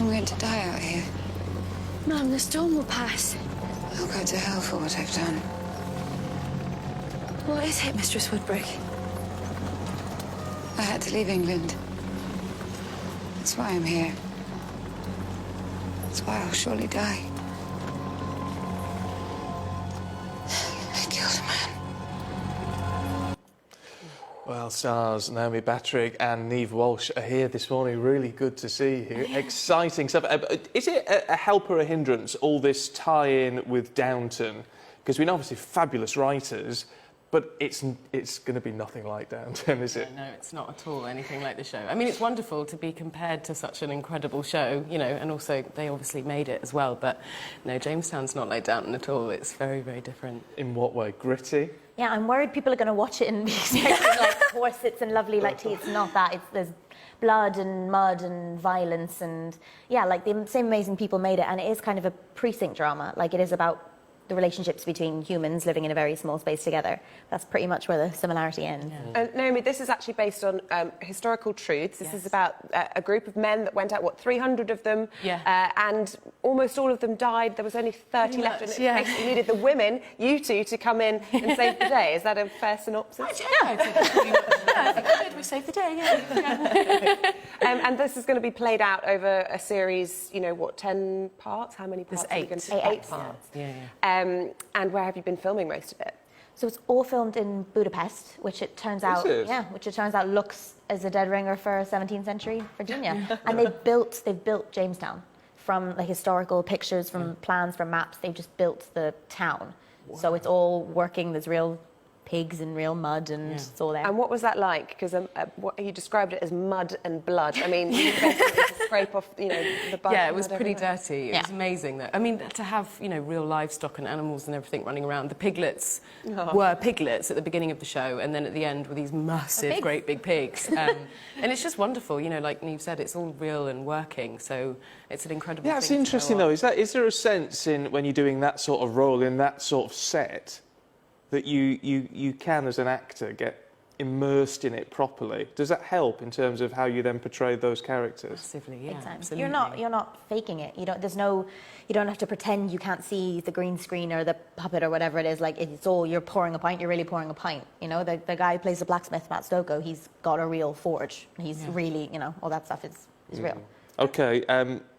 going to die out here. Mum, the storm will pass. I'll go to hell for what I've done. What is it, Mistress Woodbrick? I had to leave England. That's why I'm here. That's why I'll surely die. I killed a man. Well, stars Naomi Battrick and Niamh Walsh are here this morning. Really good to see you. Exciting stuff. Is it a help or a hindrance, all this tie-in with Downton? Because we know obviously fabulous writers, but it's going to be nothing like Downton, is it? No, it's not at all anything like the show. I mean, it's wonderful to be compared to such an incredible show, you know, and also they obviously made it as well, but no, Jamestown's not like Downton at all. It's very, very different. In what way? Gritty? Yeah, I'm worried people are going to watch it and be expecting like corsets and lovely like tea. It's not that. There's blood and mud and violence and yeah, like the same amazing people made it, and it is kind of a precinct drama. Like it is about the relationships between humans living in a very small space together. That's pretty much where the similarity ends. Yeah. Naomi, this is actually based on historical truths. This is about a group of men that went out, what, 300 of them? Yeah. And almost all of them died. There was only 30 left, and it yeah. basically needed the women, you two, to come in and save the day. Is that a fair synopsis? Yeah, we saved the day, yeah. And this is going to be played out over a series, you know, what, 10 parts? How many parts? There's 8. Are you going to... 8 parts. Yeah. And where have you been filming most of it? So it's all filmed in Budapest, which it turns out, looks as a dead ringer for 17th century Virginia. And they've built Jamestown from the historical pictures, from plans, from maps. They've just built the town. Wow. So it's all working. There's real pigs and real mud, and it's all there. And what was that like? Because you described it as mud and blood. I mean, you basically just scrape off, you know, the blood. Yeah, it was pretty dirty. It was amazing, though. I mean, to have, you know, real livestock and animals and everything running around. The piglets were piglets at the beginning of the show, and then at the end were these massive, great big pigs. And it's just wonderful, you know, like Niamh said, it's all real and working, so it's an incredible thing. Yeah, it's interesting, though. Is there a sense in when you're doing that sort of role in that sort of set that you can, as an actor, get immersed in it properly? Does that help in terms of how you then portray those characters? Massively, yeah. Absolutely. You're not faking it. You don't have to pretend you can't see the green screen or the puppet or whatever it is. Like it's all, you're pouring a pint. You're really pouring a pint. You know, the guy who plays the blacksmith, Matt Stoko, he's got a real forge. He's really, you know, all that stuff is real. OK,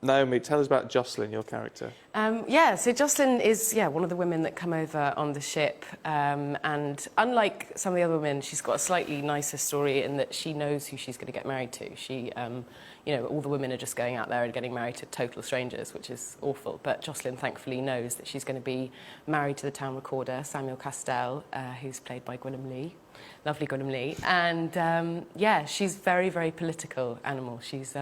Naomi, tell us about Jocelyn, your character. So Jocelyn is, one of the women that come over on the ship, and unlike some of the other women, she's got a slightly nicer story in that she knows who she's going to get married to. She, you know, all the women are just going out there and getting married to total strangers, which is awful, but Jocelyn thankfully knows that she's going to be married to the town recorder, Samuel Castell, who's played by Gwyneth Lee. Lovely Gwyneth Lee. And, she's very, very political animal. She's...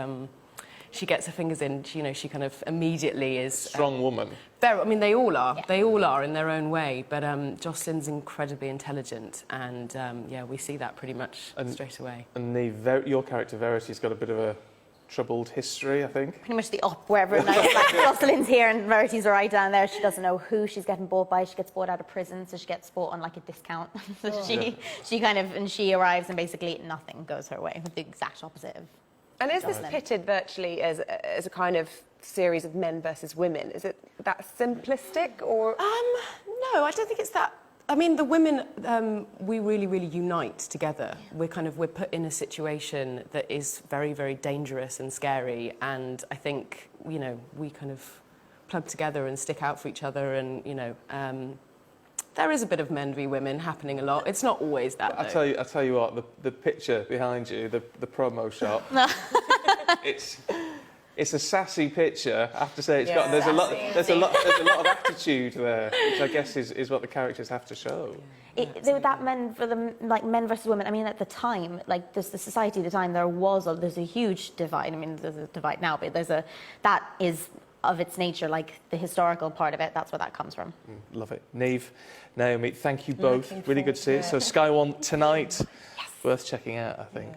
she gets her fingers in, you know, she kind of immediately is... Strong woman. I mean, they all are. Yeah. They all are in their own way. But Jocelyn's incredibly intelligent. And, we see that pretty much straight away. And your character, Verity's got a bit of a troubled history, I think. Pretty much the op, where everyone knows, like, Jocelyn's here and Verity's right down there. She doesn't know who she's getting bought by. She gets bought out of prison, so she gets bought on, like, a discount. So she arrives and basically nothing goes her way. The exact opposite of... And is this pitted virtually as a kind of series of men versus women? Is it that simplistic, or...? No, I don't think it's that... I mean, the women, we really, really unite together. We're put in a situation that is very, very dangerous and scary, and I think, you know, we kind of plug together and stick out for each other, and, you know... there is a bit of men v women happening a lot. It's not always that, though. I tell you what, the picture behind you, the promo shot, it's a sassy picture. I have to say, there's a lot of attitude there, which I guess is what the characters have to show. That men versus women. I mean, at the time, like the society at the time, there's a huge divide. I mean, there's a divide now, but that is of its nature, like the historical part of it. That's where that comes from. Love it. Niamh, Naomi, thank you both. Really good to see it. So Sky One tonight, worth checking out, I think.